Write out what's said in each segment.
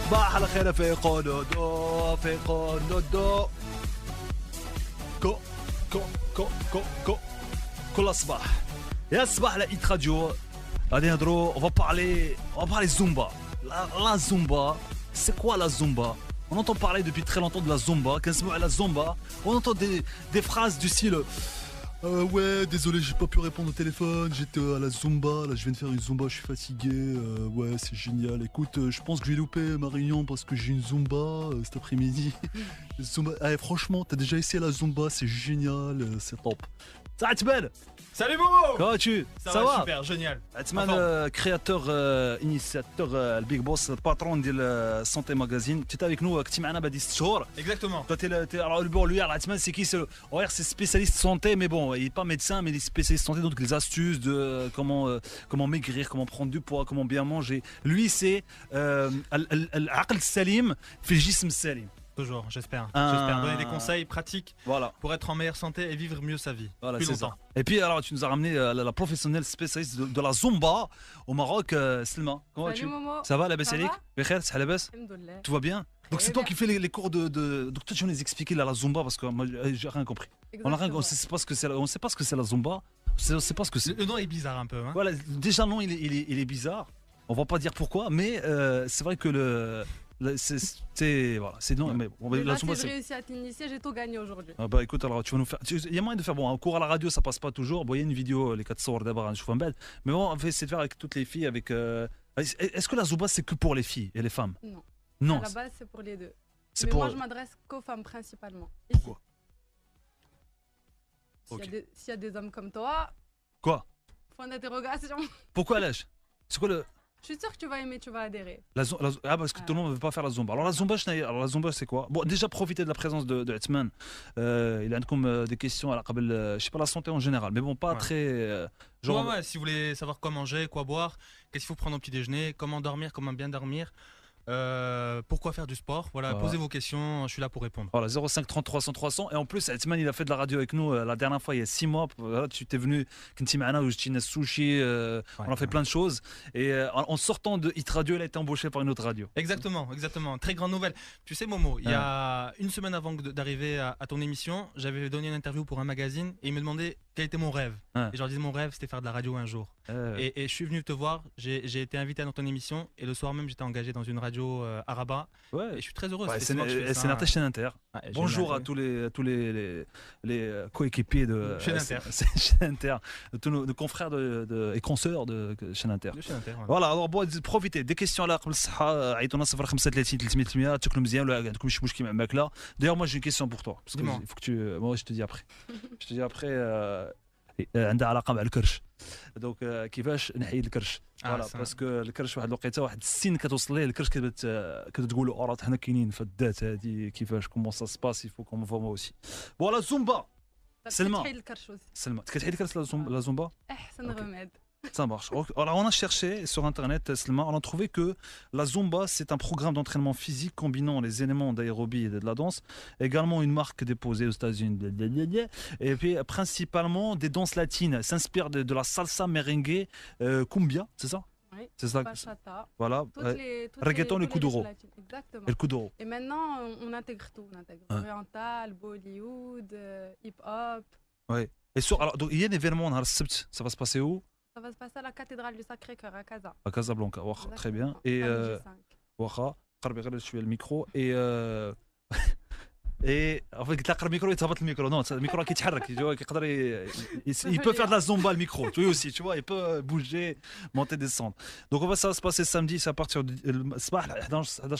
صباح الخير في قنودو في قنودو كو كو كو كو كو كل صباح يا صباح على ايت راديو غادي نهضروا on va parler Zumba. La Zumba, c'est quoi la Zumba? On entend parler depuis très longtemps de la Zumba. Quand on la Zumba, on entend des phrases du style ouais, désolé, j'ai pas pu répondre au téléphone, j'étais à la Zumba, là je viens de faire une Zumba, je suis fatigué, ouais, c'est génial. Écoute, je pense que je vais louper ma réunion parce que j'ai une Zumba cet après-midi. Zumba. Allez, franchement, t'as déjà essayé la Zumba, c'est génial, c'est top. Ça va, Atman? Salut Momo! Comment vas-tu? Ça va super, génial. Atman, créateur, initiateur, le big boss, patron de la Santé Magazine. Tu es avec nous, tu m'as dit Exactement. Toi, alors, lui, Atman, c'est qui? C'est spécialiste santé, mais bon, il n'est pas médecin, mais il est spécialiste santé, donc les astuces de comment maigrir, comment prendre du poids, comment bien manger. Lui, c'est Al-Aql Salim, fi Jism Salim. Toujours, j'espère. J'espère donner des conseils pratiques pour être en meilleure santé et vivre mieux sa vie. Voilà, plus longtemps. Et puis, alors, tu nous as ramené la professionnelle spécialiste de la Zumba au Maroc, Selma. Comment vas-tu? Ça va, la Bessalik? Tout va bien? Donc, c'est toi qui fais les cours de. Donc, toi, tu vas nous expliquer la Zumba parce que moi, j'ai rien compris. On ne sait pas ce que c'est la Zumba. On sait pas ce que c'est. Le nom est bizarre un peu. Hein. Voilà, déjà, le nom, il est bizarre. On va pas dire pourquoi, mais c'est vrai que c'est non, mais bon, la Zumba, si j'ai réussi à t'initier, j'ai tout gagné aujourd'hui. Ah bah écoute, alors tu vas nous faire. Il y a moyen de faire un cours à la radio, ça passe pas toujours. Bon, il y a une vidéo, les 4 soirs d'abord, je fais un bête. Mais bon, on va essayer de faire avec toutes les filles. Est-ce que la Zumba c'est que pour les filles et les femmes? Non. Non. À la base, c'est pour les deux. Mais moi, je m'adresse qu'aux femmes principalement. Pourquoi? S'il y a des hommes comme toi. Quoi? Point d'interrogation. Pourquoi l'âge? C'est quoi le. Je suis sûr que tu vas aimer, tu vas adhérer. Parce que tout le monde ne veut pas faire la Zumba. Alors la Zumba c'est quoi? Bon, déjà profiter de la présence de Atman. Il a comme des questions à la je sais pas la santé en général, mais bon pas très. Ouais, si vous voulez savoir quoi manger, quoi boire, qu'est-ce qu'il faut prendre au petit déjeuner, comment dormir, comment bien dormir. Pourquoi faire du sport? Voilà, posez vos questions, je suis là pour répondre. Voilà, 05 30 300 300. Et en plus, Atman, il a fait de la radio avec nous la dernière fois, il y a 6 mois. Là, tu t'es venu, sushi, on a fait plein de choses. Et en sortant de Hit Radio, il a été embauché par une autre radio. Exactement. Très grande nouvelle. Tu sais, Momo, il y a une semaine avant d'arriver à ton émission, j'avais donné une interview pour un magazine et il me demandait quel était mon rêve. Et je leur disais, mon rêve, c'était faire de la radio un jour. Et je suis venu te voir, j'ai été invité dans ton émission et le soir même, j'étais engagé dans une radio à Rabat. Et je suis très heureux. C'est Chaîne Inter. Bonjour à tous les coéquipiers de Chaîne Inter. Chaîne Inter, tous nos confrères et consoeurs de Chaîne Inter. Voilà, alors bon, profitez des questions à la عيطونا 035 300 تاكلوا مزيان ولا عندكم شي مشكل مع الماكله. D'ailleurs, moi j'ai une question pour toi parce que il faut que tu moi je te dis après عندها علاقه مع الكرش. دونك كيفاش نحيد الكرش؟ فوالا باسكو الكرش واحد الوقيته واحد السن كتوصل ليه الكرش كتقولوا راه حنا كاينين في الذات هذه كيفاش كومون سا سباس يفو كوم فوا اوسي. فوالا زومبا سلمى تحيد الكرش aussi. سلمى تحيد الكرش لا زومبا احسن رماد. Ça marche. Alors on a cherché sur internet, Selma, on a trouvé que la Zumba c'est un programme d'entraînement physique combinant les éléments d'aérobie et de la danse, également une marque déposée aux États-Unis, et puis principalement des danses latines, s'inspire de la salsa merengue, cumbia, c'est ça? Oui. C'est ça. Bachata. Voilà. Reggaeton et kuduro. Exactement. Et le kuduro. Et maintenant on intègre tout, on intègre oriental, Bollywood, hip-hop. Oui. Et alors donc il y a un événement dans le Sept, ça va se passer où? Ça va se passer à la cathédrale du Sacré-Cœur à Casa. À Casablanca, très bien. Et je suis le micro et en fait le micro non le micro qui il peut faire de la zumba le micro tu vois aussi tu vois il peut bouger monter descendre donc ça va se passer samedi c'est à partir de الصباح 11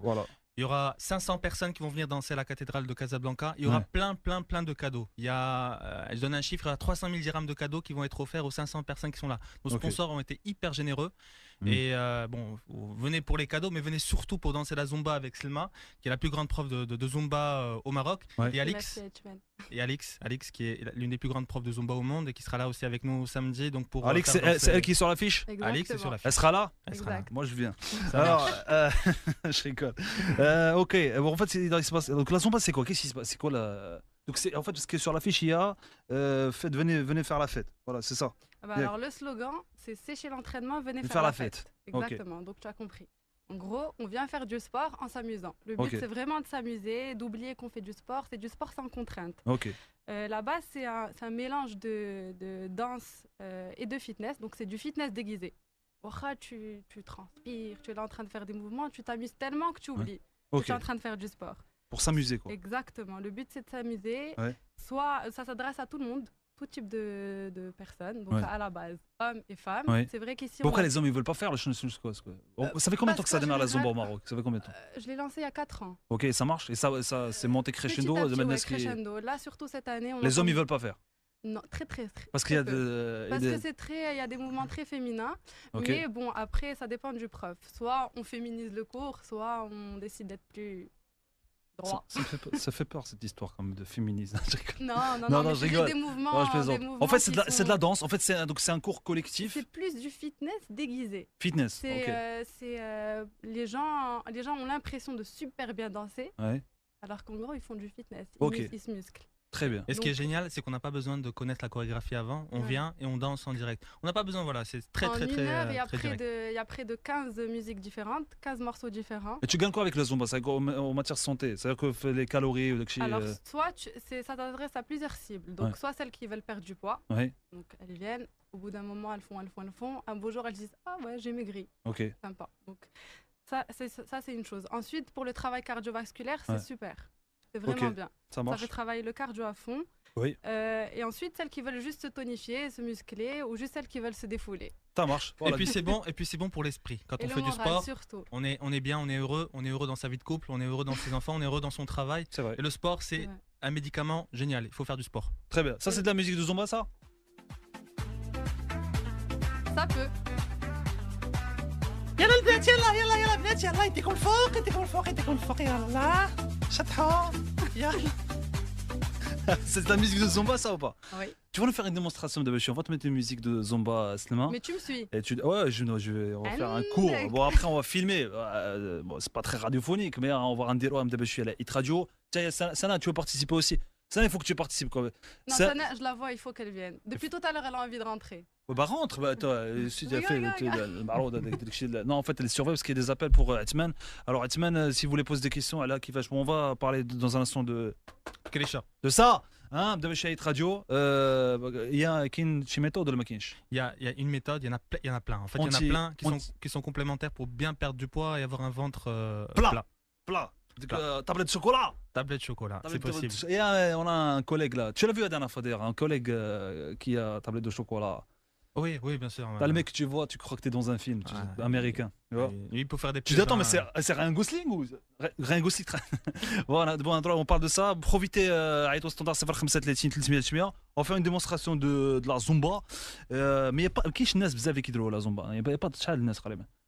voilà. Il y aura 500 personnes qui vont venir danser à la cathédrale de Casablanca. Il y aura plein de cadeaux. Je donne un chiffre, il y a 300 000 dirhams de cadeaux qui vont être offerts aux 500 personnes qui sont là. Nos sponsors ont été hyper généreux. Et venez pour les cadeaux, mais venez surtout pour danser la Zumba avec Selma, qui est la plus grande prof de Zumba au Maroc. Et Alix, qui est l'une des plus grandes profs de Zumba au monde et qui sera là aussi avec nous samedi. Donc pour Alix, c'est elle qui est sur l'affiche. Alix est sur l'affiche. Elle sera là. Moi je viens. Alors, je rigole. Ok. Bon, en fait, donc la Zumba c'est quoi? Qu'est-ce qui se passe? C'est quoi la Donc c'est en fait ce qui est sur l'affiche, il y a venez faire la fête. Voilà, c'est ça. Alors le slogan, c'est sécher l'entraînement, venez Faire faire la la fête. fête. Exactement, donc tu as compris. En gros, on vient faire du sport en s'amusant. Le but, c'est vraiment de s'amuser, d'oublier qu'on fait du sport. C'est du sport sans contrainte. Ok. Là-bas, c'est un mélange de danse et de fitness. Donc c'est du fitness déguisé. Tu transpires, tu es là en train de faire des mouvements, tu t'amuses tellement que tu oublies que tu es en train de faire du sport. Pour s'amuser, quoi. Exactement. Le but, c'est de s'amuser. Soit ça s'adresse à tout le monde, tout type de personnes, donc à la base, hommes et femmes. C'est vrai qu'ici. Pourquoi les hommes ils veulent pas faire le Schnuss? Ça fait combien de temps que ça démarre la Zumba au Maroc? Ça fait combien de temps? Je l'ai lancé il y a 4 ans. Ok, ça marche? Et ça c'est monté crescendo? Crescendo. Là, surtout cette année. Les hommes ils veulent pas faire? Non, très. Parce qu'il y a de. Parce que il y a des mouvements très féminins. Mais bon, après, ça dépend du prof. Soit on féminise le cours, soit on décide d'être plus. Ça fait peur cette histoire quand même de féminisme. Non, je rigole. Des mouvements, en fait, c'est de la danse. En fait, c'est un cours collectif. C'est plus du fitness déguisé. Fitness. Les gens ont l'impression de super bien danser, alors qu'en gros ils font du fitness. Ils se musclent. Très bien. Et ce qui est génial, c'est qu'on n'a pas besoin de connaître la chorégraphie avant. On vient et on danse en direct. On n'a pas besoin, voilà, c'est très heure, il y a près de 15 musiques différentes, 15 morceaux différents. Et tu gagnes quoi avec la Zumba? C'est en matière de santé? C'est-à-dire que les calories ou Alors, soit ça t'adresse à plusieurs cibles. Donc, soit celles qui veulent perdre du poids. Donc, elles viennent. Au bout d'un moment, elles font. Un beau jour, elles disent ah ouais, j'ai maigri. Ok. Sympa. Donc, ça c'est une chose. Ensuite, pour le travail cardiovasculaire, c'est super. C'est vraiment bien. Ça fait travailler le cardio à fond. Oui. Et ensuite, celles qui veulent juste se tonifier, se muscler, ou juste celles qui veulent se défouler. Ça marche. Voilà. Et puis c'est bon pour l'esprit. Quand on fait du sport, surtout. on est bien, on est heureux dans sa vie de couple, on est heureux dans ses enfants, on est heureux dans son travail. C'est vrai. Et le sport, c'est un médicament génial. Il faut faire du sport. Très bien. Ça, c'est de la musique de Zumba, ça? Ça peut. يلا البنات يلا البنات يلا يديكم الفوق يلا شطحوا يلا. C'est de la musique de Zumba, ça ou pas? Oui. Tu vas nous faire une démonstration de on va te mettre une musique de Zumba, Slema. Mais tu me suis. Et on va faire un cours. Bon, après, on va filmer. Bon, c'est pas très radiophonique, mais on va rendre à la Hit Radio. Sana, tu veux participer aussi? Sana, il faut que tu participes quand même. Non, Sana, je la vois, il faut qu'elle vienne. Depuis tout à l'heure, elle a envie de rentrer. Bah rentre, si tu as fait non, en fait elle surveille parce qu'il y a des appels pour Atman. Alors Atman, si vous voulez poser des questions, on va parler dans un instant de ça, hein, de Hit Radio. Il y a une méthode de il y a une méthode, il y en a plein. En fait, il y en a plein qui sont complémentaires pour bien perdre du poids et avoir un ventre plat. Tablette de chocolat. C'est possible. Et on a un collègue là. Tu l'as vu la dernière fois d'ailleurs, un collègue qui a tablette de chocolat. Oui, bien sûr. T'as le mec que tu vois, tu crois que t'es dans un film américain. Tu vois, il peut faire des. Tu dis attends, mais c'est Ryan Gosling ou Ryan Gosling? Voilà, bon, on parle de ça. Profitez, Aïto Standard, c'est 35 on va faire une démonstration de la Zumba. Mais il n'y a pas. Qui est bzaf qui la Zumba? Il n'y a pas de chal.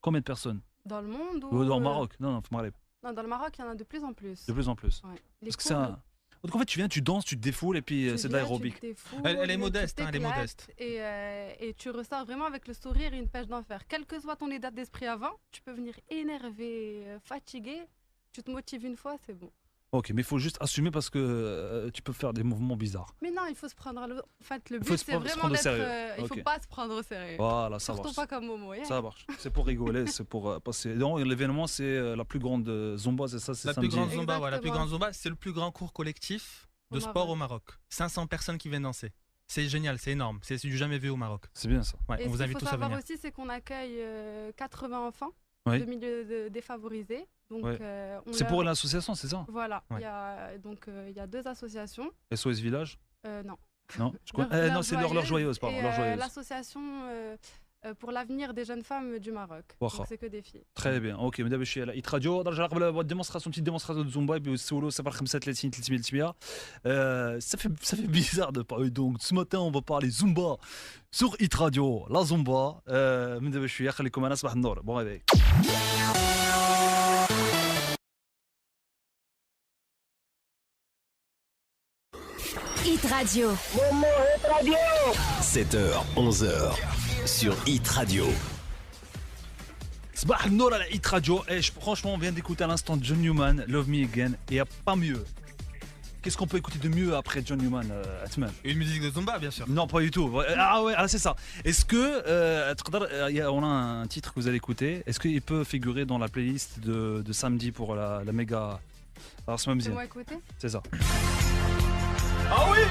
Combien de personnes? Dans le monde ou dans le Maroc? Non, Maghreb. Non, dans le Maroc, il y en a de plus en plus. De plus en plus. Ouais. Parce que c'est un. Donc en fait, tu viens, tu danses, tu te défoules et puis c'est de l'aérobique. Elle est modeste, elle est modeste. Et tu ressors vraiment avec le sourire et une pêche d'enfer. Quel que soit ton état d'esprit avant, tu peux venir énervé, fatigué. Tu te motives une fois, c'est bon. Ok, mais il faut juste assumer parce que tu peux faire des mouvements bizarres. Mais non, il faut se prendre en fait, le but, c'est vraiment d'être. Il ne faut pas se prendre au sérieux. Voilà, ça marche. Surtout pas comme Momo. Ça marche. C'est pour rigoler, c'est pour passer. Donc, l'événement, c'est la plus grande Zumba, c'est ça? C'est la plus grande Zumba, la plus grande Zumba, c'est le plus grand cours collectif de sport au Maroc. 500 personnes qui viennent danser. C'est génial, c'est énorme. C'est du jamais vu au Maroc. C'est bien ça. Ouais, on vous invite tous à venir. Ce qu'il faut savoir aussi, c'est qu'on accueille 80 enfants de milieux défavorisés. Donc, c'est pour l'association, c'est ça? Voilà. Il y a 2 associations. SOS Village? Non. Non, non, c'est leur joyeuse, pardon. L'association pour l'avenir des jeunes femmes du Maroc. Donc c'est que des filles. Très bien. Ok, mais d'abord je suis à la Hit Radio. Je vais faire une petite démonstration de Zumba et puis solo, ça va 35 ça fait bizarre de parler. Donc ce matin, on va parler Zumba sur Hit Radio. La Zumba. Mais d'abord je suis à la Bon réveil. Hit Radio. 7h, 11h sur Hit Radio. Sabah Nour à la Hit Radio. Franchement, on vient d'écouter à l'instant John Newman, Love Me Again. Et il n'y a pas mieux qu'est-ce qu'on peut écouter de mieux après John Newman, Atman? Une musique de Zumba, bien sûr. Non, pas du tout. Ah ouais, c'est ça. Est-ce que on a un titre que vous allez écouter? Est-ce qu'il peut figurer dans la playlist de samedi pour la méga? Alors c'est même Fais-moi écouter. C'est ça. Ah oui.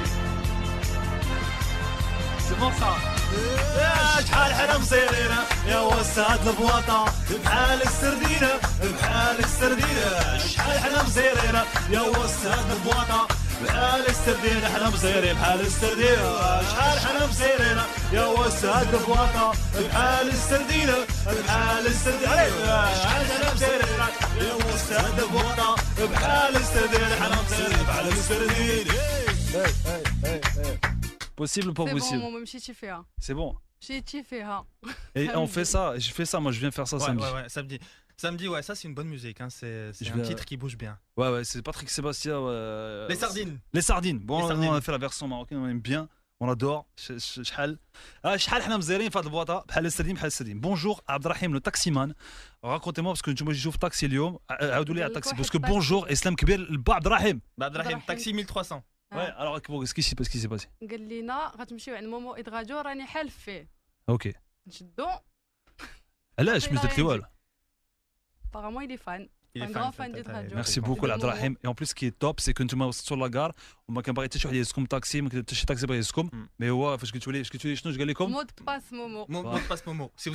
C'est bon ça. شحال حنا مصيرينا يا وساد البواطة بحال السردينة بحال السردينة شحال حنا مصيرينا يا وساد البواطة بحال السردينة حنا مصيرين بحال السردينة شحال حنا مصيرينا يا وساد البواطة بحال السردينة بحال السردينة شحال حنا مصيرينا يا وساد البواطة بحال السردينة حنا مصيرين بحال السردينة. Possible ou pas possible? C'est bon, c'est bon. Et on fait ça, je fais ça, moi je viens faire ça samedi. Ouais, samedi. Samedi, ouais, ça c'est une bonne musique, hein. C'est un titre qui bouge bien. Ouais, c'est Patrick Sébastien. Les sardines. Les sardines. Bon, nous, on a fait la version marocaine, on aime bien, on adore. شحال حنا مزيرين في هذه البواطه بحال السردين بحال السردين. Bonjour Abdrahim le taximan. Racontez-moi parce que moi je joue taxi اليوم. عاودوا لي على التاكسي parce que bonjour اسلام كبير البا Abdrahim. Abdrahim, taxi 1300. Ouais, alors qu'est-ce qui s'est passé? قال لنا غتمشيو عند مومو ادراجو راني حالف فيه. OK. نشدو. علاش ما درت لي والو؟ Apparemment il est fan. Il est un grand fan d'Idrajo. Merci beaucoup Abdrahim. Et en plus ce qui est top c'est que نتوما وصلتوا لاكار وما كان باغي حتى شي واحد يهزكم طاكسي ما كان حتى شي طاكسي باغي يهزكم مي هو فاش قلتوا لي شنو قال لكم؟ Mot de passe Momo. Mot de passe Momo. Si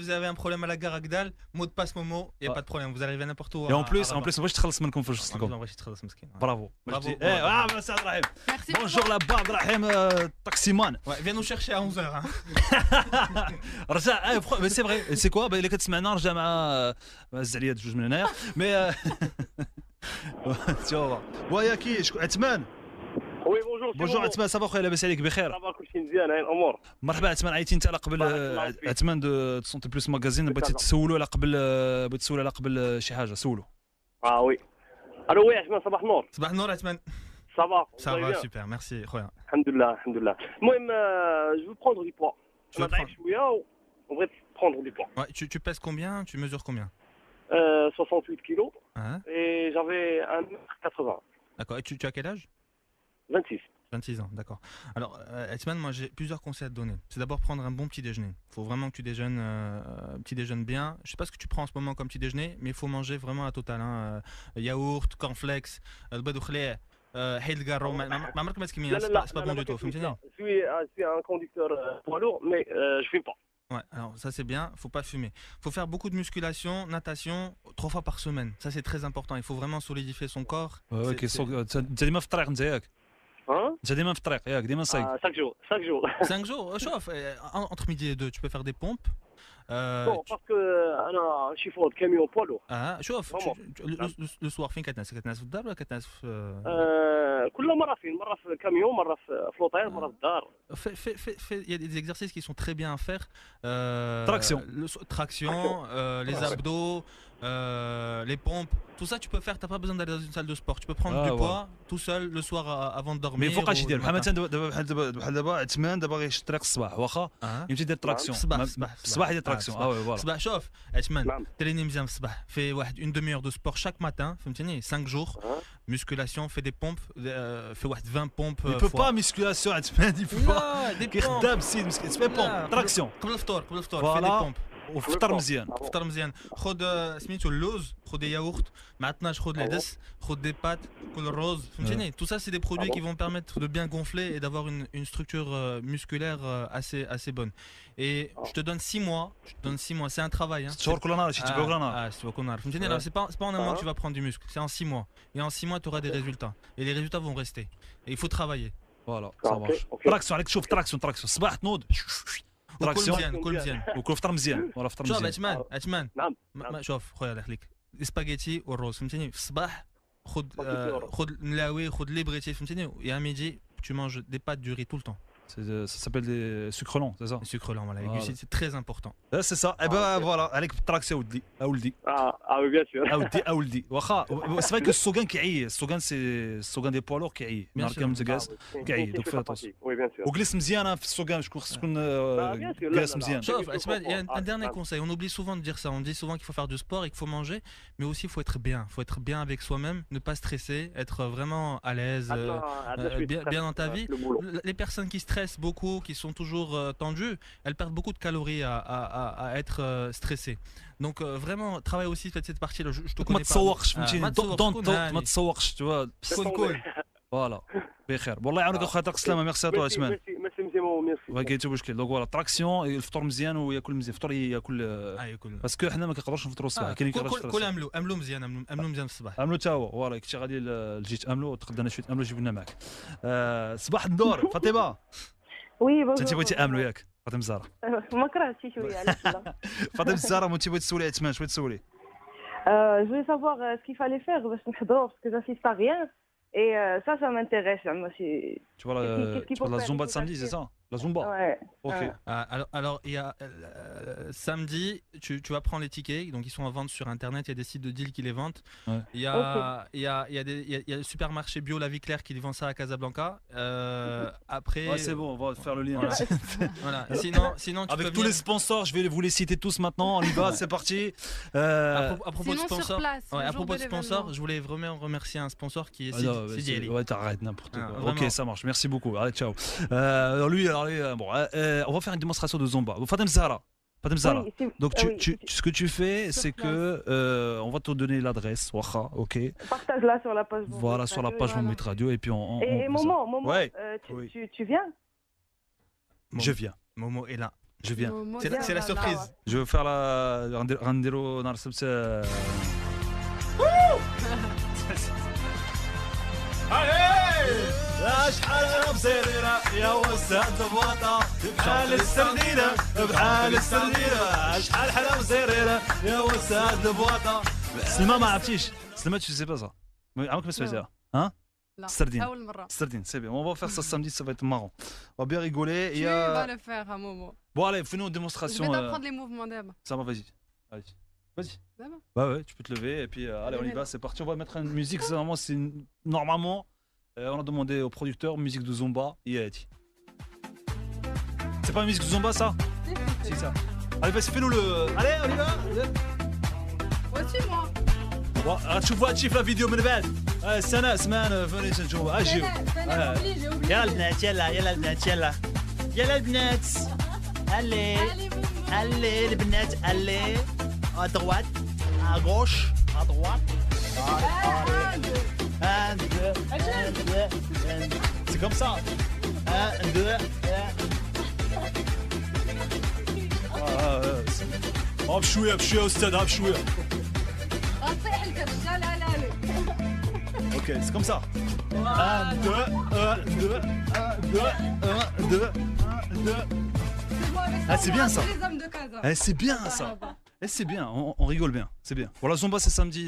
vous avez un problème à la gare Agdal, mot de passe Momo, il y a pas de problème, vous arrivez n'importe où. Et en plus ما بغيتش تخلص منكم فاش وصلتكم. Bravo. Merci Abdrahim. Merci. Bonjour là-bas Abdrahim taximan. Ouais, viens nous chercher à 11h. رجع mais c'est vrai c'est quoi اللي كتسمعنا رجع مع الزعليات جوج من هنايا مي شوف ويا كي عثمان. وي بونجور عثمان صافا خويا لاباس عليك بخير؟ صافا كلشي مزيان هاي الامور. مرحبا عثمان عيطتي انت على قبل عثمان دو سونتي بلوس ماغازين بغيتي تسولو على قبل شي حاجه سولو. وي الو وي عثمان صباح النور. صباح النور عثمان. صافا super merci خويا. الحمد لله المهم جو prendre du poids. انا ضعيف شويه وبغيت prendre du poids. Ouais, tu pèses combien? Tu mesures combien? 68 kilos. Hein? Et j'avais 1m80. D'accord, et tu as quel âge? 26. 26 ans, d'accord. Alors, Etzman, moi j'ai plusieurs conseils à te donner. C'est d'abord prendre un bon petit déjeuner. Il faut vraiment que tu déjeunes bien. Je sais pas ce que tu prends en ce moment comme petit déjeuner, mais il faut manger vraiment la totale. Hein. Yaourt, cornflakes, البيض حيد الكارو ما عمرك ما تكمل c'est pas bon du tout فهمتني. Je suis un conducteur poids lourd mais je fume pas. Ouais, alors ça c'est bien, faut pas fumer. Faut faire beaucoup de musculation, natation 3 fois par semaine. Ça c'est très important, il faut vraiment solidifier son corps. OK انت ديما في الطريق انت ياك؟ انت ديما في الطريق ياك ديما صايق؟ 5 jours 5 jours chauffe entre midi et 2 tu peux faire des pompes. Non parce que انا شيفور كاميون بوا لور. شوف لو سوار فين كتنعس في الدار ولا كتنعس في كل مره في الكاميون مره في فلوطير مره في الدار. Il y a des exercices qui sont très bien à faire. Traction, les abdos, les pompes, tout ça tu peux faire, t'as pas besoin d'aller dans une salle de sport, tu peux prendre du poids tout seul le soir avant de dormir. Mais فوقاش يدير بحال دابا عثمان دابا غيشد الطريق الصباح واخا يمشي يدير تراكسيون الصباح يدير تراكسيون فوالا الصباح شوف عثمان تريني مزيان في الصباح في واحد une demi-heure de sport chaque matin فهمتني 5 jours musculation fait des pompes fait واحد 20 pompes. Il peut pas musculation عثمان il peut pas كيخدم السيد مسكين تفي بومب تراكسيون قبل الفطور fait des pompes. وفطر مزيان خذ سميتو اللوز خذ دي ياغورت مع 12 خذ العدس خذ دي بات كل الروز فهمتني. Tout ça c'est des produits qui vont permettre de bien gonfler et d'avoir une structure musculaire assez bonne. Et je te donne 6 mois, c'est un travail hein. 6 شهور كل نهار شي تبع كل نهار. 6 شهور كل نهار فهمتني. C'est pas en un mois que tu vas prendre du muscle, c'est en 6 mois. Et en 6 mois tu auras des résultats et les résultats vont rester. Et il faut travailler. Voilà, ça marche. تراكسيون عليك تشوف تراكسيون الصباح تنوض تراكسيون كل مزيان وكل فطر مزيان ولا فطر مزيان. شوف عثمان شوف خويا الله يخليك السباغيتي والروز فهمتني في الصباح خذ ملاوي خذ اللي بغيتي فهمتني. Et à midi tu manges des pâtes du riz tout le temps. Ça s'appelle des sucres lents, c'est ça? Les sucres lents, voilà. Les glucides, c'est très important. C'est ça. Et ben voilà, avec traction Aouldi. Ah oui, bien sûr. Aouldi. C'est vrai que Sogan qui Sogan c'est Sogan des poids lourds qui Bien sûr. donc fais attention. Oui, bien sûr. وجلس مزيان في السوقان شكون خصكون bien sûr, جالس là, مزيان. Sauf, il y a un dernier conseil. On oublie souvent de dire ça. On dit souvent qu'il faut faire du sport et qu'il faut manger, mais aussi il faut être bien. Il faut être bien avec soi-même, ne pas stresser, être vraiment à l'aise, bien dans ta vie. Les personnes qui stressent beaucoup, qui sont toujours tendues, elles perdent beaucoup de calories à être stressées. Donc vraiment, travaille aussi cette partie-là. Je te ما connais pas. تسوقش فهمتيني ما تسوقش، ما تسوقش tu vois. كون فوالا بخير والله يعاونك اخويا يعطيك السلامه ميرسي ا عثمان. ميرسي مزيان ميرسي. ما كاين حتى مشكل دونك فوالا تراكسيون الفطور مزيان وياكل مزيان الفطور ياكل ياكل باسكو حنا ما كنقدروش نفطروا الصباح كاين اللي كيقدر كل املو مزيان املو مزيان في الصباح. عملو تا هو فوالا كنتي غادي لجيت املو تغدانا شويه املو جبنا معك. صباح النور فاطمه. وي بابا انت بغيتي املو ياك فاطمه الزهراء. ما كرهتي شويه علاش لا. فاطمه الزهراء انت بغيتي تسولي عثمان شويه تسولي. Je voulais savoir ce qu'il fallait faire باش نحضروا parce que j'assiste à rien et ça m'intéresse زعما شي. Tu vois la Zumba de samedi, c'est ça? La Zumba. Ouais. Ok. Alors il y a samedi, tu vas prendre les tickets, donc ils sont en vente sur internet, il y a des sites de deal qui les vendent. Ouais. Il y a le supermarché bio La Vie Claire qui vend ça à Casablanca. Après Ouais, c'est bon, on va faire le lien. voilà. Sinon tu Avec peux tous venir- les sponsors, je vais vous les citer tous maintenant. On y va, c'est parti. à propos de Sinon, sur sponsors, place, ouais, le à jour propos de de sponsors, l'événement. je voulais vraiment remercier un sponsor qui est Sidi Ali. Ouais, t'arrêtes n'importe Ah, quoi. vraiment. Ok, ça marche. Merci beaucoup. Allez, ciao. Alors lui, bon, on va faire une démonstration de Zumba. Fatem Zahra. Oui, Donc oui. ce que tu fais, Sur c'est que on va te donner l'adresse. Waha, ok. Partage-la sur la page. Voilà, sur la page voilà. Moumit Radio et puis on. Et Momo, Ouais. tu- Oui. tu viens? Je viens. Momo est là. Je viens. C'est la surprise. Je vais faire la Randero dans le subset. يا شحال انا مزيريره يا وساد بواطه بحال السردينه بحال السردينه شحال حلا مزيريره يا وساد بواطه سلمى ما عرفتيش سلمى tu sais pas ça عمرك ما سمعتيها ها لا Sardine. أول مرة. Sardine, c'est bien. On va faire ça samedi, ça va être marrant. On va bien rigoler. Tu vas le faire à Momo. Bon, allez, fais-nous une Je démonstration. vais t'apprendre les mouvements d'Eb. Ça va, vas-y. Vas-y. Vas-y. D'abord. Bah ouais, tu peux te lever et puis allez, on y va, c'est parti. On va mettre une musique. Normalement, on a demandé au producteur musique de Zumba. Yeti. C'est pas une musique de Zumba ça? Si, ça. Allez, vas-y, fais-nous le. Allez, on y va. Voici moi. غتشوفوا هادشي في الفيديو من بعد السنة سمان فاني تنشوفوا اجيو يلا البنات يلا البنات يلا البنات allez allez les بنات allez à droite à gauche à droite un deux c'est comme ça un deux بشوية يا أستاذ بشوية Ok, c'est comme ça. 1, 2, 1, 2, 1, 2, 1, 2, 1, 2. Ah, c'est bien ça. Les hommes de casa. Eh, c'est bien ça. Eh, c'est bien, on rigole bien, c'est bien. Voilà, Zumba, c'est samedi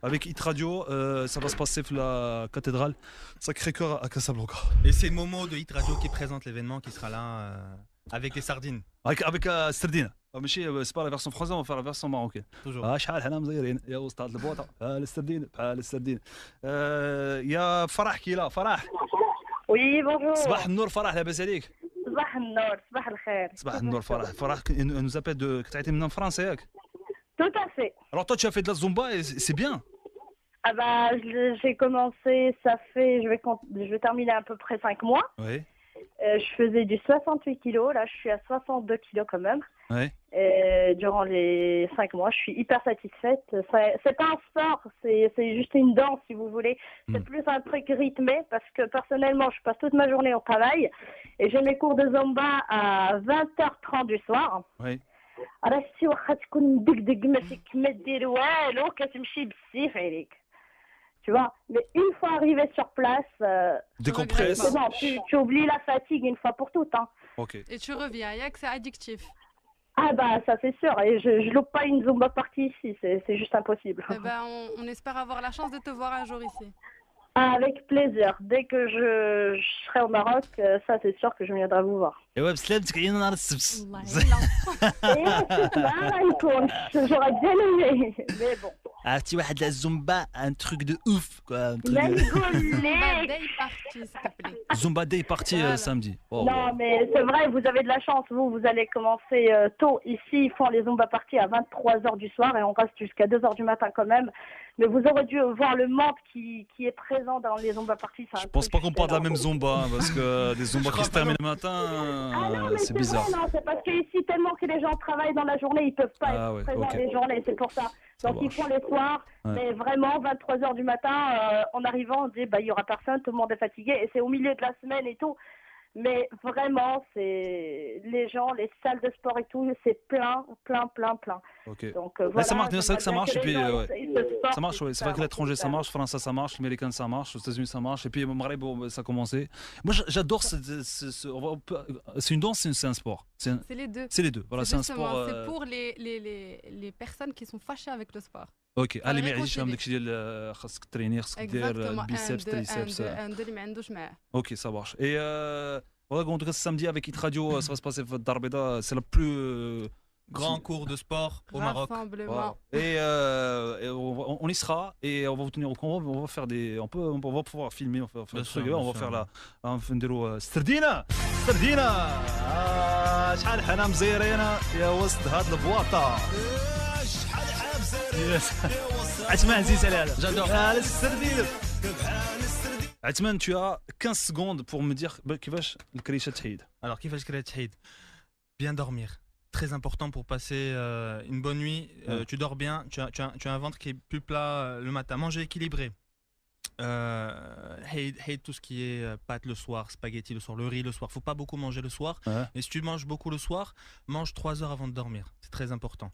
avec Hit Radio. Ça va se passer à la cathédrale Sacré-Cœur à Casablanca. Et c'est Momo de Hit Radio qui présente l'événement qui sera là avec les sardines. Avec Sardine. C'est pas la version française, on va faire la version marocaine. Toujours. شحال حنا مزيرين يا أستاذ البوطة بحال السردين بحال السردين. يا فرح كيلا فرح. Oui, bonjour. صباح النور فرح لاباس عليك؟ صباح النور صباح الخير. صباح النور فرح nous appelle de تعيطي من فرنسا ياك؟ Tout à fait. Alors toi tu as fait de la Zumba et c'est bien. Ah bah j'ai commencé, ça fait, je vais terminer à peu près 5 mois. Oui. Je faisais du 68 kilos, là je suis à 62 kilos quand même. Oui. Et durant les 5 mois, je suis hyper satisfaite. C'est pas un sport, c'est juste une danse si vous voulez. C'est plus un truc rythmé parce que personnellement, je passe toute ma journée au travail et j'ai mes cours de Zumba à 20h30 du soir. Oui. راه شتي واخا تكون مدقدق ماشي ما دير والو كتمشي بالسيف عليك. Tu vois, mais une fois arrivé sur place, Décompresse. c'est bon, tu oublies la fatigue une fois pour toutes. Hein. Ok. Et tu reviens, Yak, c'est addictif. Ah bah ça c'est sûr, et je loupe pas une Zumba partie ici, c'est juste impossible. Eh ben, on espère avoir la chance de te voir un jour ici. Avec plaisir. Dès que je serai au Maroc, ça c'est sûr que je viendrai vous voir. ايوا بسلامتك عينا نهار السبت. والله لا. J'aurais bien aimé, mais bon. عرفتي واحد لا زومبا ان تروك دو اوف كوا ان لا تروك نقول لك. Day party, s'il te plaît. زومبا داي بارتي سامدي. Non, mais c'est vrai, vous avez de la chance. Vous allez commencer tôt. Ici, ils font les Zumba parties à 23h du soir et on reste jusqu'à 2h du matin quand même. Mais vous aurez dû voir le monde qui est présent dans les Zumba parties. Je pense pas qu'on parle de la même zumba hein, parce que des zumbas qui se terminent le matin, non, mais c'est bizarre. Vrai, non, c'est parce qu'ici, tellement que les gens travaillent dans la journée, ils peuvent pas être présents les journées, c'est pour ça. Donc ils font les soirs, mais vraiment 23h du matin, en arrivant, on dit il y aura personne, tout le monde est fatigué et c'est au milieu de la semaine et tout. Mais vraiment, c'est les gens, les salles de sport et tout, c'est plein. Ok. Donc Là, voilà, ça marche, c'est vrai que ça marche. Et puis, ça marche, ouais. c'est vrai que l'étranger ça marche, France ça marche, l'américain ça marche, aux États-Unis ça marche, et puis au Maghreb ça a commencé. Moi j'adore, c'est une danse, c'est un sport. C'est les deux. C'est les deux, voilà, c'est un Justement, sport. c'est pour les personnes qui sont fâchées avec le sport. اوكي اللي ما يعجبش فهم داكشي ديال خاصك تريني خاصك دير البيسبس تريسبس عنده اللي ما عندوش معاه. اوكي ça marche. Et voilà, en tout cas ce samedi avec Hit Radio ça va se passer à Dar Beda, c'est le plus grand cours de sport au Maroc. Voilà. Et on y sera et on va vous tenir au courant, on va faire on va pouvoir filmer, on va faire des trucs, on va faire نديروا سردينه شحال حنا مزيرينا يا وسط هاد البواطه عثمان عزيز على هذا J'adore. السردينه عثمان tu as 15 secondes pour me dire كيفاش الكريشه تحيد. Alors كيفاش كرا تحيد؟ Bien dormir. Très important pour passer une bonne nuit. Tu dors bien, tu as un ventre qui est plus plat le matin. Manger équilibré. Hate tout ce qui est pâtes le soir, spaghetti le soir, le riz le soir. Faut pas beaucoup manger le soir. Et si tu manges beaucoup le soir, mange 3 heures avant de dormir. C'est très important.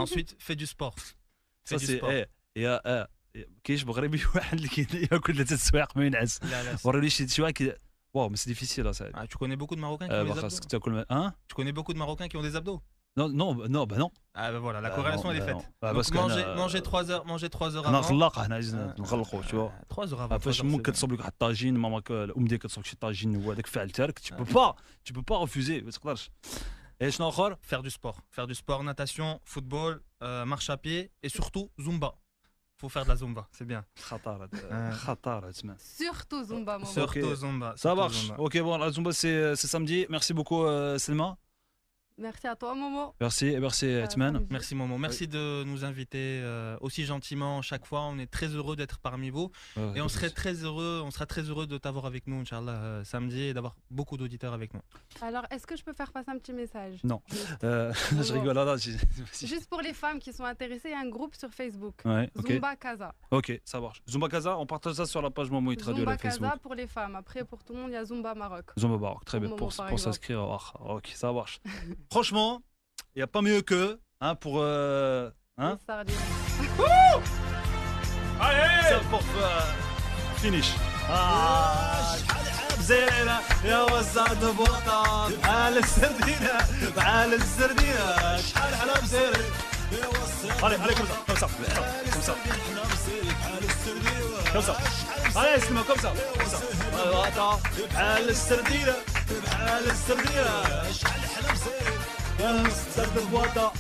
Ensuite, fais du sport. Ça c'est كاينش مغربي واحد اللي كياكل 3 سوايق ما ينعس. وراني شي واحد واو mais c'est difficile ça. Tu connais beaucoup de Marocains qui ont des abdos. Tu connais beaucoup de Marocains qui ont des abdos. Non. Ah ben voilà, la corrélation elle est faite. Donc manger 3 heures avant. انا خلاق حنا نخلقوا شو 3 heures avant. فاش ممكن تصوب لك واحد الطاجين ماما الام ديالك تصوب شي طاجين هو هذاك فعل تارك tu peux pas refuser ما تقدرش. Et شنو اخر؟ Faire du sport, natation, football, marche à pied et surtout Zumba. Faut faire de la Zumba, c'est bien. خطر تسمع. Surtout Zumba, maman. Surtout Zumba. Ça marche. OK, bon, la Zumba c'est samedi. Merci beaucoup Selma. Merci à toi, Momo. Merci Atman. Merci Momo. Merci de nous inviter aussi gentiment chaque fois. On est très heureux d'être parmi vous et on sera très heureux de t'avoir avec nous Inch'Allah samedi et d'avoir beaucoup d'auditeurs avec nous. Alors, est-ce que je peux faire passer un petit message? Non. Je rigole là. Juste pour les femmes qui sont intéressées, il y a un groupe sur Facebook. Ouais, OK. Zumba Casa. OK, ça marche. Zumba Casa, on partage ça sur la page Momo Hit Radio Zumba sur Facebook. Casa pour les femmes. Après, pour tout le monde, il y a Zumba Maroc. Zumba Maroc, très bien. Pour s'inscrire. OK, ça marche. Franchement, il n'y a pas mieux que pour allez pour finish. زينة يا وسعد بوطة على السردينة شحال حنا مزيرين يا وسعد علي كمسة علي اسمع كمسة الوطة على السردينة شحال حنا مزيرين يا وسعد بوطة